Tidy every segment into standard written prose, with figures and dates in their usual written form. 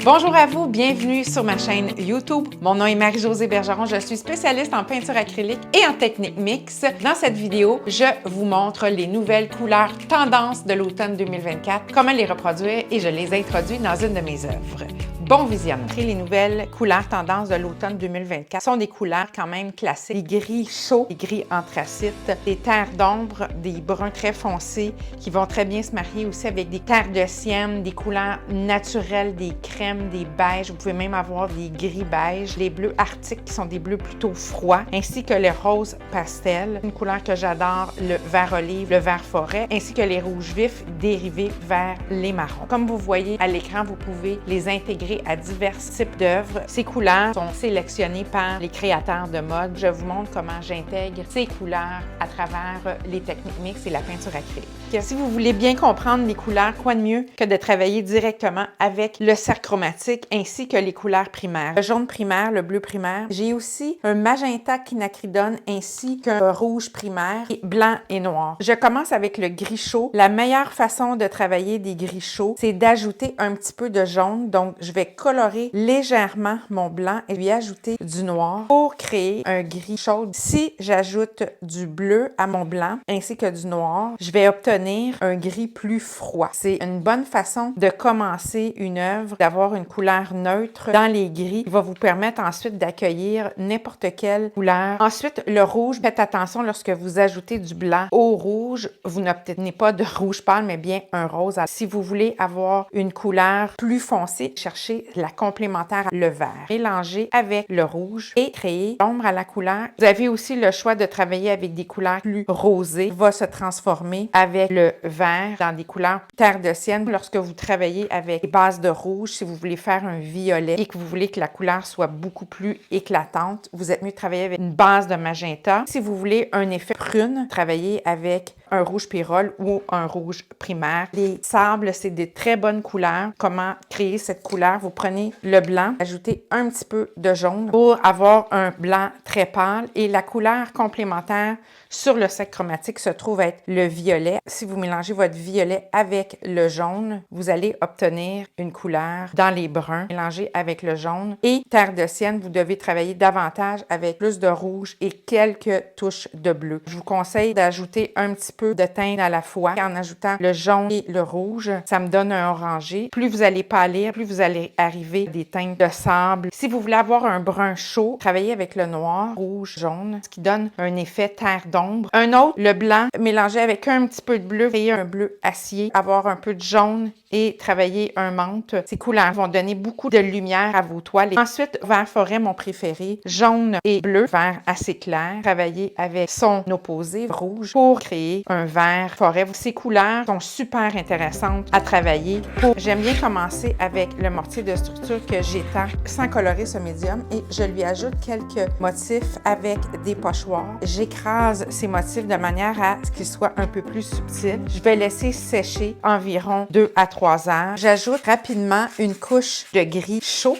Bonjour à vous, bienvenue sur ma chaîne YouTube. Mon nom est Marie-Josée Bergeron, je suis spécialiste en peinture acrylique et en technique mixte. Dans cette vidéo, je vous montre les nouvelles couleurs tendances de l'automne 2024, comment les reproduire et je les introduis dans une de mes œuvres. Bon visionnement! Les nouvelles couleurs tendances de l'automne 2024 sont des couleurs quand même classiques. Les gris chauds, les gris anthracites, des terres d'ombre, des bruns très foncés qui vont très bien se marier aussi avec des terres de sienne, des couleurs naturelles, des crèmes, des beiges. Vous pouvez même avoir des gris beige, les bleus arctiques qui sont des bleus plutôt froids, ainsi que les roses pastel, une couleur que j'adore, le vert olive, le vert forêt, ainsi que les rouges vifs dérivés vers les marrons. Comme vous voyez à l'écran, vous pouvez les intégrer à divers types d'œuvres. Ces couleurs sont sélectionnées par les créateurs de mode. Je vous montre comment j'intègre ces couleurs à travers les techniques mixtes et la peinture acrylique. Si vous voulez bien comprendre les couleurs, quoi de mieux que de travailler directement avec le cercle chromatique ainsi que les couleurs primaires. Le jaune primaire, le bleu primaire. J'ai aussi un magenta quinacridone ainsi qu'un rouge primaire, et blanc et noir. Je commence avec le gris chaud. La meilleure façon de travailler des gris chauds, c'est d'ajouter un petit peu de jaune. Donc, je vais colorer légèrement mon blanc et lui ajouter du noir pour créer un gris chaud. Si j'ajoute du bleu à mon blanc ainsi que du noir, je vais obtenir un gris plus froid. C'est une bonne façon de commencer une œuvre, d'avoir une couleur neutre dans les gris qui va vous permettre ensuite d'accueillir n'importe quelle couleur. Ensuite, le rouge, faites attention lorsque vous ajoutez du blanc au rouge, vous n'obtenez pas de rouge pâle, mais bien un rose. Alors, si vous voulez avoir une couleur plus foncée, cherchez la complémentaire, le vert. Mélangez avec le rouge et créez l'ombre à la couleur. Vous avez aussi le choix de travailler avec des couleurs plus rosées, qui va se transformer avec le vert dans des couleurs terre de sienne. Lorsque vous travaillez avec des bases de rouge, si vous voulez faire un violet et que vous voulez que la couleur soit beaucoup plus éclatante, vous êtes mieux de travailler avec une base de magenta. Si vous voulez un effet prune, travaillez avec un rouge pyrrole ou un rouge primaire. Les sables, c'est des très bonnes couleurs. Comment créer cette couleur? Vous prenez le blanc, ajoutez un petit peu de jaune pour avoir un blanc très pâle et la couleur complémentaire sur le cercle chromatique se trouve être le violet. Si vous mélangez votre violet avec le jaune, vous allez obtenir une couleur dans les bruns mélangée avec le jaune. Et terre de sienne, vous devez travailler davantage avec plus de rouge et quelques touches de bleu. Je vous conseille d'ajouter un petit peu de teinte à la fois en ajoutant le jaune et le rouge. Ça me donne un orangé. Plus vous allez pâlir, plus vous allez arriver à des teintes de sable. Si vous voulez avoir un brun chaud, travaillez avec le noir, rouge, jaune, ce qui donne un effet terre d'ombre. Un autre, le blanc, mélangé avec un petit peu de bleu, créer un bleu acier, avoir un peu de jaune et travailler un menthe. Ces couleurs vont donner beaucoup de lumière à vos toiles. Et ensuite, vert forêt, mon préféré, jaune et bleu, vert assez clair. Travailler avec son opposé, rouge, pour créer un vert forêt. Ces couleurs sont super intéressantes à travailler. J'aime bien commencer avec le mortier de structure que j'étends sans colorer ce médium et je lui ajoute quelques motifs avec des pochoirs. J'écrase ces motifs de manière à ce qu'ils soient un peu plus subtils. Je vais laisser sécher environ 2 à 3 heures. J'ajoute rapidement une couche de gris chaud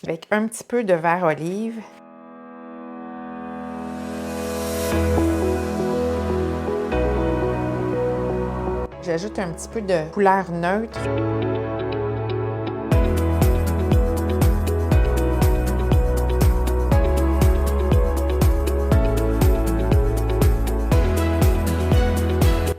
avec un petit peu de vert olive. J'ajoute un petit peu de couleur neutre.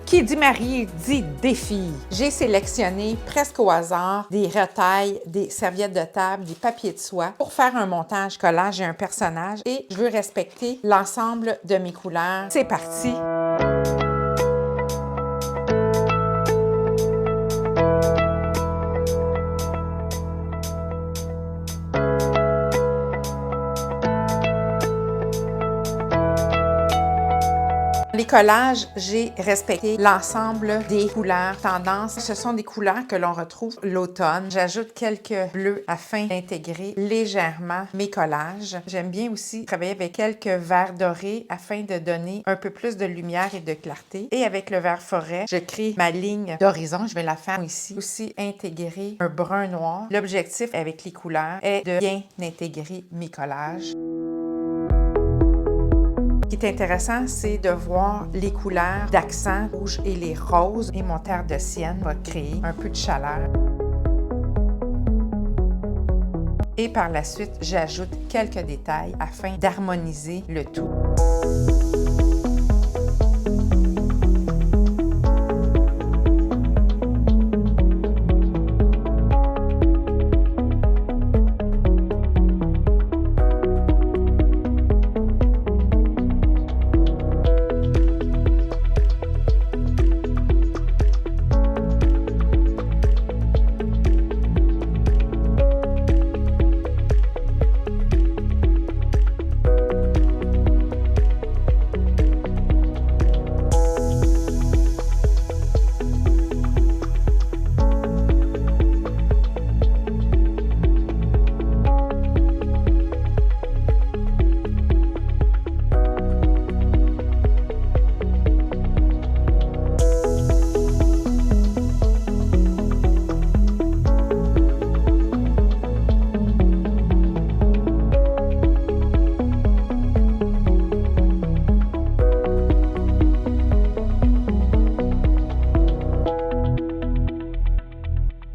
Qui dit marié dit défi. J'ai sélectionné presque au hasard des retailles, des serviettes de table, des papiers de soie pour faire un montage collage. J'ai un personnage et je veux respecter l'ensemble de mes couleurs. C'est parti! Les collages, j'ai respecté l'ensemble des couleurs tendances. Ce sont des couleurs que l'on retrouve l'automne. J'ajoute quelques bleus afin d'intégrer légèrement mes collages. J'aime bien aussi travailler avec quelques verts dorés afin de donner un peu plus de lumière et de clarté. Et avec le vert forêt, je crée ma ligne d'horizon. Je vais la faire ici. Aussi intégrer un brun noir. L'objectif avec les couleurs est de bien intégrer mes collages. Ce qui est intéressant, c'est de voir les couleurs d'accent rouge et les roses. Et mon terre de sienne va créer un peu de chaleur. Et par la suite, j'ajoute quelques détails afin d'harmoniser le tout.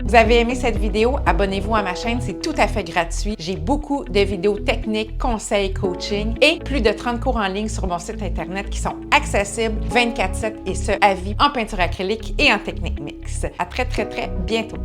Vous avez aimé cette vidéo? Abonnez-vous à ma chaîne, c'est tout à fait gratuit. J'ai beaucoup de vidéos techniques, conseils, coaching et plus de 30 cours en ligne sur mon site internet qui sont accessibles 24/7 et ce, à vie en peinture acrylique et en technique mix. À très bientôt!